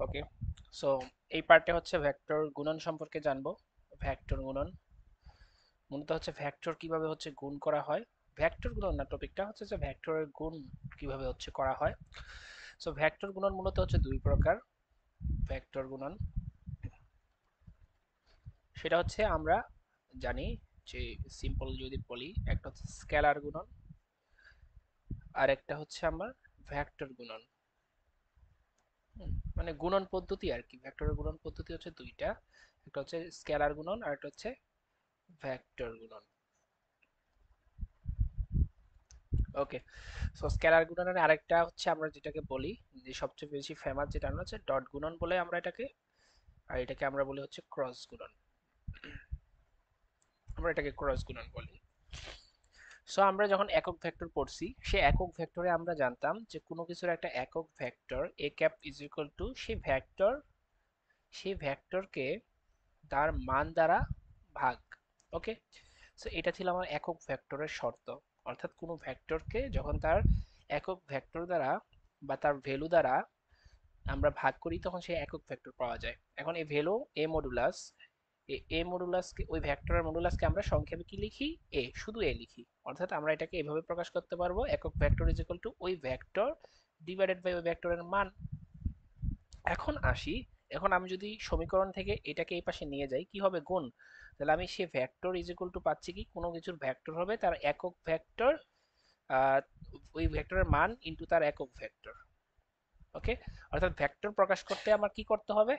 ওকে, so এই পার্টে হচ্ছে ভেক্টর গুণন সম্পর্কে জানবো। ভেক্টর গুণন মূলত হচ্ছে ভেক্টর কিভাবে হচ্ছে গুণ করা হয়। ভেক্টর গুণন না, টপিকটা হচ্ছে যে ভেক্টরের গুণ কিভাবে হচ্ছে করা হয়। সো ভেক্টর গুণন মূলত হচ্ছে দুই প্রকার। ভেক্টর গুণন সেটা হচ্ছে আমরা জানি যে, সিম্পল যদি বলি, একটা হচ্ছে স্কেলার গুণন আর একটা হচ্ছে আমার ভেক্টর গুণন। মানে গুণন পদ্ধতি আর কি, ভেক্টরের গুণন পদ্ধতি হচ্ছে দুইটা, একটা হচ্ছে স্কেলার গুণন আর একটা হচ্ছে ভেক্টর গুণন। ওকে, সো স্কেলার গুণনের আরেকটা হচ্ছে আমরা যেটাকে বলি যে সবচেয়ে বেশি ফেমাস, যেটা হচ্ছে ডট গুণন বলে আমরা এটাকে, আর এটাকে আমরা বলি হচ্ছে ক্রস গুণন। আমরা এটাকে ক্রস গুণন বলি। সো আমরা যখন একক ভেক্টর পড়ছি, সে একক ভেক্টরে আমরা জানতাম যে কোনো কিছুর একটা একক vector A cap is equal two সেই ভেক্টরকে তার মান দ্বারা ভাগ। ওকে, সো এটা ছিল আমার একক ভেক্টরের শর্ত। অর্থাৎ কোনো ভেক্টরকে যখন তার একক ভেক্টর দ্বারা বা তার ভ্যালু দ্বারা আমরা ভাগ করি, তখন সেই একক ভেক্টর পাওয়া যায়। এখন এই ভ্যালু এ মডুলাস, এ মডুলাসকে, ওই ভেক্টরের মডুলাসকে আমরা সংক্ষেপে কি লিখি, এ, শুধু এ লিখি। অর্থাৎ আমরা এটাকে এভাবে প্রকাশ করতে পারবো, একক ভেক্টর ইজ ইকুয়াল টু ওই ভেক্টর ডিভাইডেড বাই ওই ভেক্টরের মান। এখন আসি, এখন আমি যদি সমীকরণ থেকে এটাকে এই পাশে নিয়ে যাই, কি হবে, গুণ। তাহলে আমি সে ভেক্টর ইজ ইকুয়াল টু পাচ্ছি কি, কোনো কিছুর ভেক্টর হবে তার একক ভেক্টর, ওই ভেক্টরের মান ইনটু তার একক ভেক্টর। ওকে, অর্থাৎ ভেক্টর প্রকাশ করতে আমার কি করতে হবে,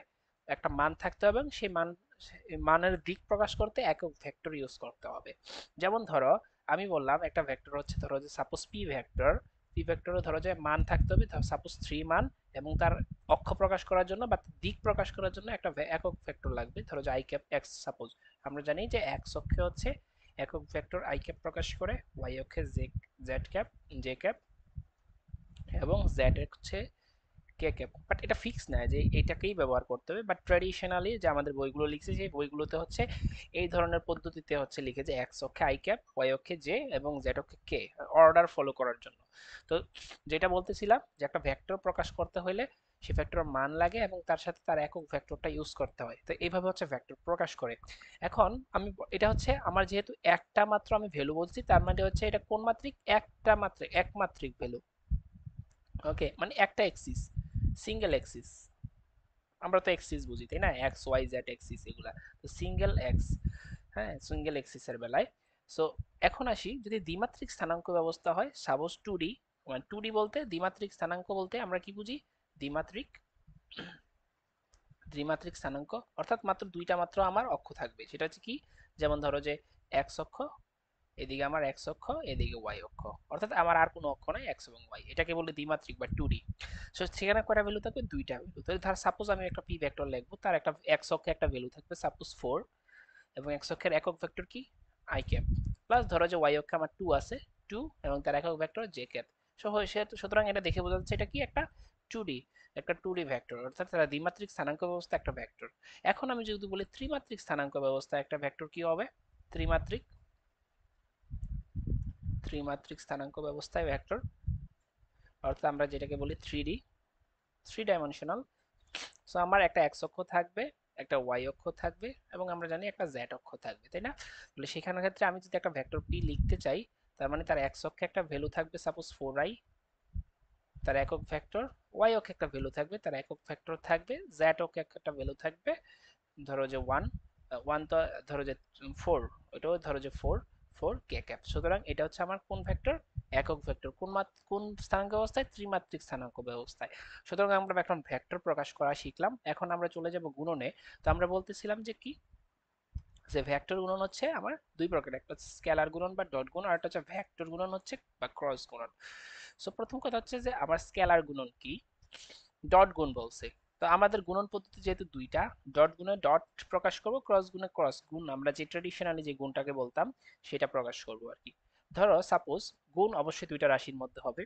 একটা মান থাকতে হবে, এবং সেই মানের দিক প্রকাশ করতে একক ভেক্টর ইউজ করতে হবে। যেমন ধরো, আমি বললাম একটা ভেক্টর হচ্ছে, ধরো যে সাপোজ পি ভেক্টরে ধরো যে মান থাকতে হবে সাপোজ 3 মান, এবং তার অক্ষ প্রকাশ করার জন্য বা দিক প্রকাশ করার জন্য একটা একক ভেক্টর লাগবে, ধরো যে আই ক্যাপ এক্স সাপোজ। আমরা জানি যে এক্স অক্ষে হচ্ছে একক ভেক্টর আই ক্যাপ প্রকাশ করে, ওয়াই অক্ষে জেড ক্যাপ, জে ক্যাপ, এবং জেড হচ্ছে কে কে। বাট এটা ফিক্স না যে এটাকেই ব্যবহার করতে হবে, বাট ট্র্যাডিশনালি যে আমাদের বইগুলো লিখছে, সেই বইগুলোতে হচ্ছে এই ধরনের পদ্ধতিতে হচ্ছে লিখে যে এক্স অক্ষে আই ক্যাপ, ওয়াই অক্ষে জে এবং জেড অক্ষে কে, অর্ডার ফলো করার জন্য। তো যেটা বলতেছিলাম যে একটা ভেক্টর প্রকাশ করতে হলে সে ভেক্টর মান লাগে এবং তার সাথে তার একক ভেক্টরটা ইউজ করতে হয়। তো এইভাবে হচ্ছে ভেক্টর প্রকাশ করে। এখন আমি এটা হচ্ছে আমার যেহেতু একটা মাত্র আমি ভ্যালু বলছি, তার মানে হচ্ছে এটা কোন মাত্রিক, একটা মাত্রিক, একমাত্রিক ভ্যালু। ওকে, মানে একটা এক্সিস, সিঙ্গেল এক্সিস। আমরা তো এক্সিস বুঝি তাই না, এক্স ওয়াই জেড এক্সিস এগুলা। তো সিঙ্গেল এক্স, হ্যাঁ, সিঙ্গেল এক্সিসের বেলায়। সো এখন আসি, যদি দ্বিমাত্রিক স্থানাঙ্ক ব্যবস্থা হয়, সাপোজ 2D, মানে 2D বলতে দ্বিমাত্রিক স্থানাঙ্ক বলতে আমরা কি বুঝি, দ্বিমাত্রিক ত্রিমাত্রিক স্থানাঙ্ক, অর্থাৎ মাত্র দুইটা মাত্র আমার অক্ষ থাকবে, সেটা হচ্ছে কি, যেমন ধরো যে এক্স অক্ষ, এদিকে আমার এক্স অক্ষ, এদিকে ওয়াই অক্ষ, অর্থাৎ আমার আর কোনো অক্ষ নাই, এক্স এবং ওয়াই, এটাকে বলে দ্বিমাত্রিক বা 2D। সো সেখানে কয়টা ভ্যালু থাকবে, দুইটা ভ্যালু। তো ধর সাপোজ আমি একটা পি ভেক্টর লিখবো, তার একটা এক্স অক্ষে একটা ভ্যালু থাকবে সাপোজ 4, এবং এক্স অক্ষের একক ভেক্টর কি, আই ক্যাপ, প্লাস ধরো যে ওয়াই অক্ষে আমার 2 আছে, 2 এবং তার একক ভেক্টর জে ক্যাপ। সুতরাং এটা দেখে বোঝা যাচ্ছে এটা কি একটা 2D, একটা 2D ভেক্টর, অর্থাৎ তারা দ্বিমাত্রিক স্থানাঙ্ক ব্যবস্থা একটা ভেক্টর। এখন আমি যদি বলি ত্রিমাত্রিক স্থানাঙ্ক ব্যবস্থা একটা ভেক্টর কি হবে, ত্রিমাত্রিক ত্রিমাত্রিক স্থানাঙ্ক ব্যবস্থায় ভেক্টর, অর্থাৎ আমরা যেটাকে বলি 3D, থ্রি ডাইমেনশনাল। সো আমার একটা এক্স অক্ষ থাকবে, একটা ওয়াই অক্ষ থাকবে, এবং আমরা জানি একটা জেড অক্ষ থাকবে, তাই না? তাহলে সেখানের ক্ষেত্রে আমি যদি একটা ভেক্টর পি লিখতে চাই, তার মানে তার এক্স অক্ষে একটা ভ্যালু থাকবে সাপোজ 4i, তার একক ভেক্টর, ওয়াই অক্ষে একটা ভ্যালু থাকবে, তার একক ভেক্টর থাকবে, জেড অক্ষে একটা ভ্যালু থাকবে, ধরো যে 1, 1 তো ধরো যে 4, ওইটাও ধরো যে 4, 4 কে ক্যাপ। সুতরাং এটা হচ্ছে আমার কোন ভেক্টর, একক ভেক্টর, কোন স্থানাঙ্ক ব্যবস্থায়, ত্রিমাত্রিক স্থানাঙ্ক ব্যবস্থায়। সুতরাং আমরা এখন ভেক্টর প্রকাশ করা শিখলাম, এখন আমরা চলে যাব গুণনে। তো আমরা বলতেছিলাম যে কি, যে ভেক্টর গুণন হচ্ছে আমার দুই প্রকার, একটা হচ্ছে স্কেলার গুণন বা ডট গুণন, আর একটা হচ্ছে ভেক্টর গুণন হচ্ছে বা ক্রস গুণন। সো প্রথম কথা হচ্ছে যে আমার স্কেলার গুণন কি, ডট গুণ বলছে। তো আমাদের গুণন পদ্ধতি যেহেতু দুইটা, ডট গুণে ডট প্রকাশ করব, ক্রস গুণে ক্রস গুণ, আমরা যে ট্রেডিশনালি যে গুণটাকে বলতাম সেটা প্রকাশ করব আর কি। ধরো সাপোজ, গুণ অবশ্যই দুইটা রাশির মধ্যে হবে,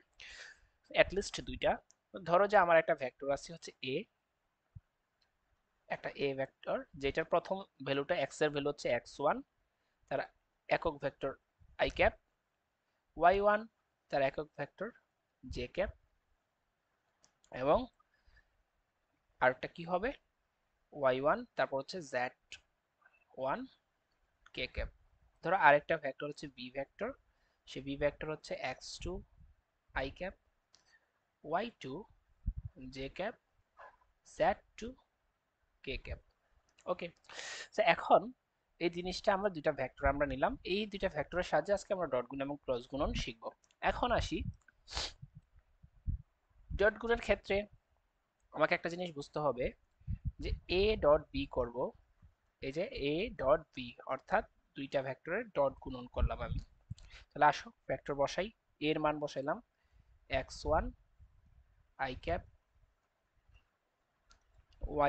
অ্যাটলিস্ট দুইটা। ধরো যে আমার একটা ভেক্টর আছে হচ্ছে এ, একটা এ ভেক্টর, যেটার প্রথম ভ্যালুটা এক্স এর ভ্যালু হচ্ছে x1, তার একক ভেক্টর আই ক্যাপ, y1 তার একক ভেক্টর জে ক্যাপ, এবং আরেকটা কি হবে y1, তারপর হচ্ছে z1 কে ক্যাপ। ধরো আরেকটা ভেক্টর হচ্ছে b ভেক্টর, সে b ভেক্টর হচ্ছে x2 i cap, y2 j cap, z2 K cap. Okay, তো এখন এই জিনিসটা আমরা দুইটা ভেক্টর আমরা নিলাম, এই দুইটা ভেক্টরের সাহায্যে আজকে আমরা ডট গুণ এবং ক্রস গুণন শিখব। এখন আসি ডট গুণের ক্ষেত্রে আমাকে একটা জিনিস বুঝতে হবে যে এ ডট বি করব, এই যে এ ডট বি অর্থাৎ দুইটা ভেক্টরের ডট গুণন করলাম আমি। তাহলে আসো ভেক্টর বসাই, এর মান বসাইলাম x1 i cap,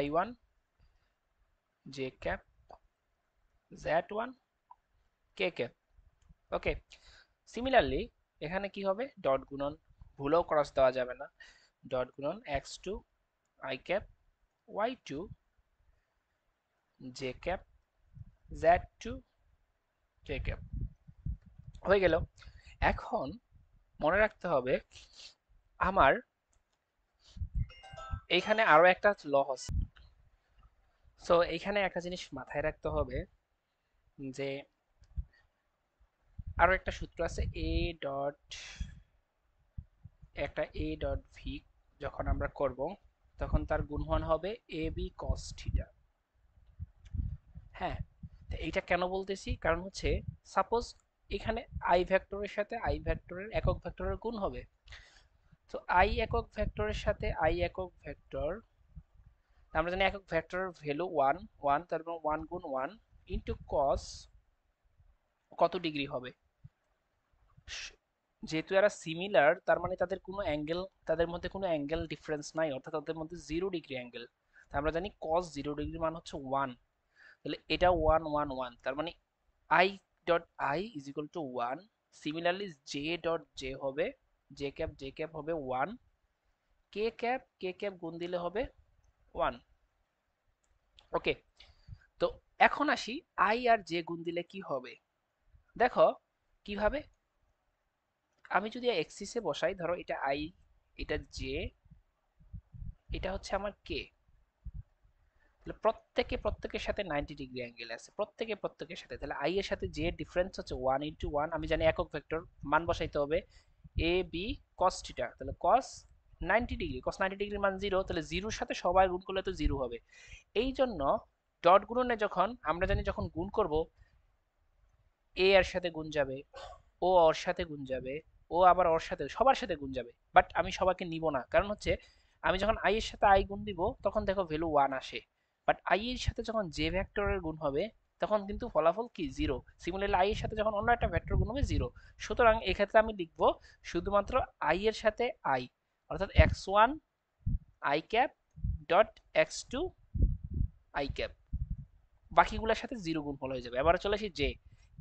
y1 j cap, z1 K cap. Okay, similarly এখানে কি হবে ডট গুণন, ভুলেও ক্রস দেওয়া যাবে না, ডট গুণন x2 i cap, y2 j cap, z2 j cap. হয়ে গেল। এখন মনে রাখতে হবে আমার এইখানে আরো একটা লস, সো এইখানে একটা জিনিস মাথায় রাখতে হবে যে আরো একটা সূত্র আছে এ ডট, একটা এ ডট ভি যখন আমরা করব তখন তার গুণমান হবে এ বি কস থিটা। হ্যাঁ, এইটা কেন বলতেছি কারণ হচ্ছে সাপোজ এখানে আই ভেক্টরের সাথে আই ভেক্টরের একক ভেক্টরের গুণ হবে, তো আই একক ভেক্টরের সাথে আই একক ভেক্টর, আমরা জানি একক ভেক্টরের ভ্যালু 1 1, তারপর 1 গুণ 1 ইনটু cos কত ডিগ্রি হবে, যেহেতু এরা সিমিলার তার মানে তাদের কোনো অ্যাঙ্গেল, তাদের মধ্যে কোনো অ্যাঙ্গেল ডিফারেন্স নাই, অর্থাৎ তাদের মধ্যে 0 ডিগ্রি অ্যাঙ্গেল। আমরা জানি cos 0 ডিগ্রি মান হচ্ছে 1, তাহলে এটা 1 1 1, তার মানে i dot i is equal two 1। Similarly j dot j হবে, j ক্যাপ হবে 1, কে ক্যাপ গুণ দিলে হবে 1। ওকে, তো এখন আসি i আর j গুণ দিলে কি হবে, দেখো কিভাবে। আমি যদি এক্সিসে বসাই, ধরো এটা i, এটা j, এটা হচ্ছে আমার কে, তাহলে প্রত্যেকের সাথে 90 ডিগ্রি অ্যাঙ্গেল আছে, প্রত্যেকের সাথে, তাহলে i এর সাথে j এর ডিফারেন্স হচ্ছে 1 ইনটু 1। আমি জানি একক ভেক্টর মান বসাইতে হবে a b cos থিটা, তাহলে cos 90 ডিগ্রি, cos 90 ডিগ্রির মান 0, তাহলে 0 এর সাথে সবাই গুণ করলে তো 0 হবে। এই জন্য ডট গুণনে যখন আমরা জানি যখন গুণ করব a এর সাথে গুণ যাবে, ও ওর সাথে গুণ যাবে, ও আবার ওর সাথে, সবার সাথে গুণ যাবে, বাট আমি সবাইকে নিব না, কারণ হচ্ছে আমি যখন i এর সাথে i গুণ দিব তখন দেখো ভ্যালু 1 আসে, বাট i এর সাথে যখন j ভেক্টরের গুণ হবে তখন কিন্তু ফলাফল কি 0। সিমিলারলি i এর সাথে যখন অন্য একটা ভেক্টর গুণ হবে 0। সুতরাং এক্ষেত্রে আমি লিখব শুধুমাত্র i এর সাথে i, অর্থাৎ x1 i cap dot x2 i cap, বাকিগুলোর সাথে 0 গুণফল হয়ে যাবে। এবার চলে আসি j,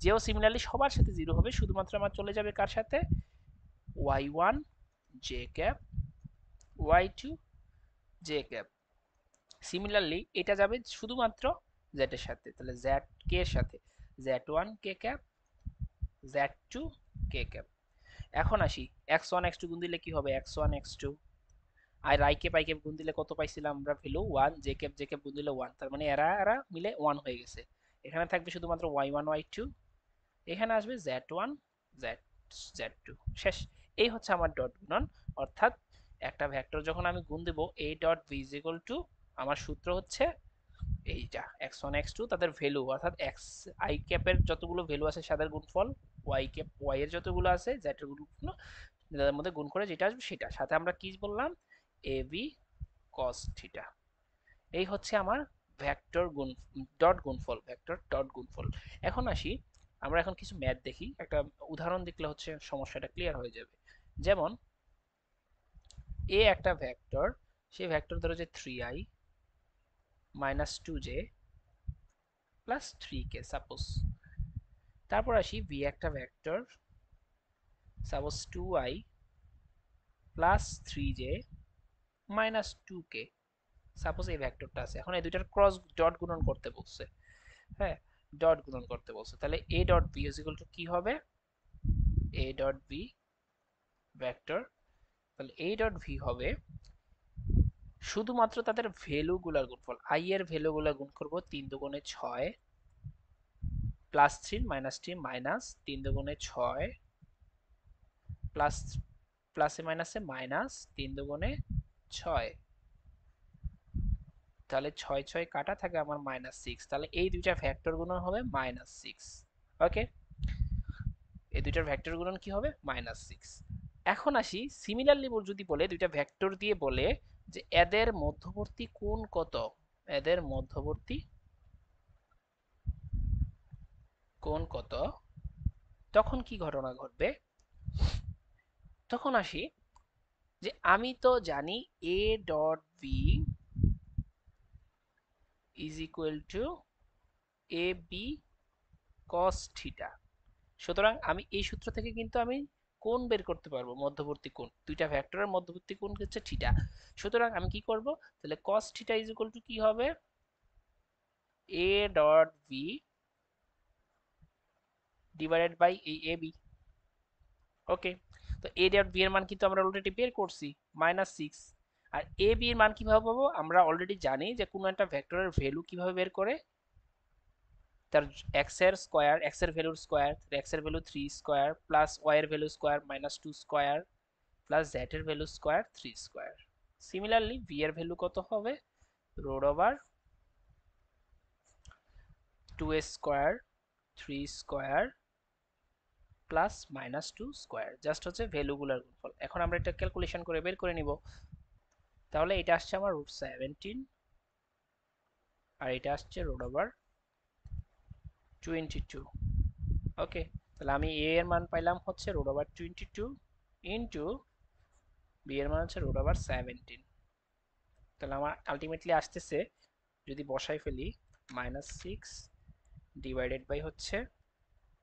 যেও সিমিলারলি সবার সাথে 0 হবে, শুধুমাত্র আমার চলে যাবে কার সাথে y1 j cap, y2 j cap. Similarly এটা যাবে শুধুমাত্র z এর সাথে, তাহলে z k এর সাথে z1 k cap, z2 k cap. এখন আসি x1 x2 গুণ দিলে কি হবে, x1 x2 R i cap গুণ দিলে কত পাইছিলাম আমরা ভ্যালু 1, j ক্যাপ গুণ দিলে 1, তার মানে এরা এরা মিলে 1 হয়ে গেছে। এখানে থাকবে শুধুমাত্র y1 y2, এখানে আসবে z1 z z2, শেষ। এই হচ্ছে আমার ডট গুণন, অর্থাৎ একটা ভেক্টর যখন আমি গুণ দেব a dot v is equal two, আমার সূত্র হচ্ছে এইটা x1 x2 তাদের ভ্যালু, অর্থাৎ x i ক্যাপের যতগুলো ভ্যালু আছে তাদের গুণফল, y ক্যাপ y এর যতগুলো আছে z এর গুণফল, তাদের মধ্যে গুণ করে যেটা আসবে সেটা, সাথে আমরা কি বললাম ab cos থিটা। এই হচ্ছে আমার ভেক্টর গুণ ডট গুণফল, ভেক্টর ডট গুণফল। এখন আসি আমরা এখন কিছু ম্যাথ দেখি, একটা উদাহরণ দেখলে হচ্ছে সমস্যাটা ক্লিয়ার হয়ে যাবে। যেমন এ একটা ভেক্টর, সেই ভেক্টর ধরো যে 3i minus 2j plus 3k suppose. তারপর আসি ভি একটা vector, suppose 2i plus 3j minus 2k, suppose এই ভেক্টরটা আছে। এখন এই দুইটার ক্রস ডট গুণন করতে বলছে, হ্যাঁ ডট গুণন করতে বলছে, তাহলে a dot b is equal to কি হবে, a ডট b ভেক্টর, তাহলে a ডট v হবে শুধুমাত্র তাদের ভ্যালুগুলার গুণফল, আই এর ভ্যালুগুলা গুণ করব, 3 দুগুণে 6 প্লাস 3 মাইনাস 3 মাইনাস 3 দুগুণে 6 প্লাস প্লাসে মাইনাসে মাইনাস 3 দুগুণে 6, তাহলে 6 6 কাটা থাকে আমার -6, তাহলে এই দুইটা ভেক্টর গুণন হবে -6। ওকে, এই দুইটার ভেক্টর গুণন কি হবে -6। এখন আসি সিমিলারলি যদি বলে দুইটা ভেক্টর দিয়ে বলে যে এদের মধ্যবর্তী কোণ কত, এদের মধ্যবর্তী কোণ কত, তখন কি ঘটনা ঘটবে? তখন আসি যে আমি তো জানি a dot B is equal to A B cos theta. সুতরাং আমি এই সূত্র থেকে কিন্তু আমি কোণ বের করতে পারবো, মধ্যবর্তী কোণ, দুইটা ভেক্টরের মধ্যবর্তী কোণ হচ্ছে থিটা। সুতরাং আমি কি করব, তাহলে cos theta is equal to কি হবে, a dot B divided by এই এ বি। ওকে, তো a ডট বি এর মান কিন্তু আমরা অলরেডি বের করছি -6, আর এ বি এর মান কিভাবে পাবো, আমরা অলরেডি জানি যে কোনো একটা ভেক্টরের ভ্যালু কিভাবে বের করে, তার এক্স এর স্কয়ার, এক্স এর ভ্যালুর স্কয়ার, এক্স এর ভ্যালু 3 স্কয়ার প্লাস ওয়াই এর value square -2 square plus Z এর value square 3 square. Similarly V এর ভ্যালু কত হবে, root over 2 square 3 square plus -2 square, just হচ্ছে ভ্যালুগুলোর গুণফল। এখন আমরা এটা ক্যালকুলেশন করে বের করে নিব। তাহলে এটা আসছে আমার √17 আর এটা আসছে √22। ওকে, তাহলে আমি a এর মান পাইলাম হচ্ছে √22 ইনটু বি এর মান হচ্ছে √17। তাহলে আমার আলটিমেটলি আসতেছে, যদি বসাই ফেলি, -6 ডিভাইডেড বাই হচ্ছে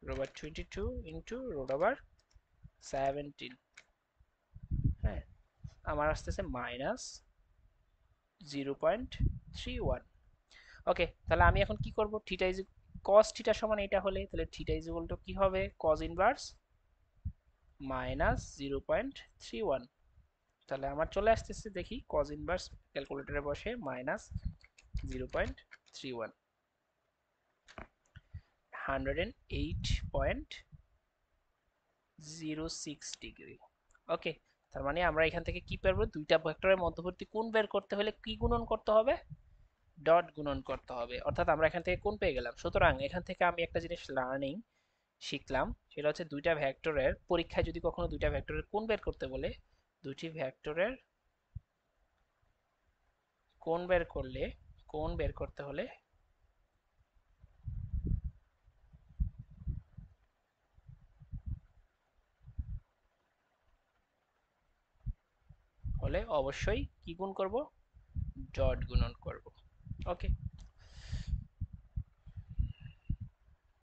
√22 ইনটু √17। হ্যাঁ, আমার আসতেছে -0.31। ওকে, তাহলে আমি এখন কি করব, থিটা ইজ cos থিটা সমান এটা হলে, তাহলে থিটা ইজ ইকুয়াল টু কি হবে, cos ইনভার্স -0.31। তাহলে আমার চলে আসতেছে, দেখি cos ইনভার্স ক্যালকুলেটরে বসে -0.31, 108.06 ডিগ্রি। ওকে, তার মানে আমরা এখান থেকে কি পারবো, দুইটা ভেক্টরের মধ্যবর্তী কোণ বের করতে হলে কি গুণন করতে হবে, ডট গুণন করতে হবে। অর্থাৎ আমরা এখান থেকে কোণ পেয়ে গেলাম। সুতরাং এখান থেকে আমি একটা জিনিস শিখলাম, সেটা হচ্ছে দুইটা ভেক্টরের পরীক্ষায় যদি কখনো দুইটা ভেক্টরের কোণ বের করতে বলে, দুটি ভেক্টরের কোণ বের করতে হলে অবশ্যই কি গুণ করব, ডট গুণন করব। ওকে,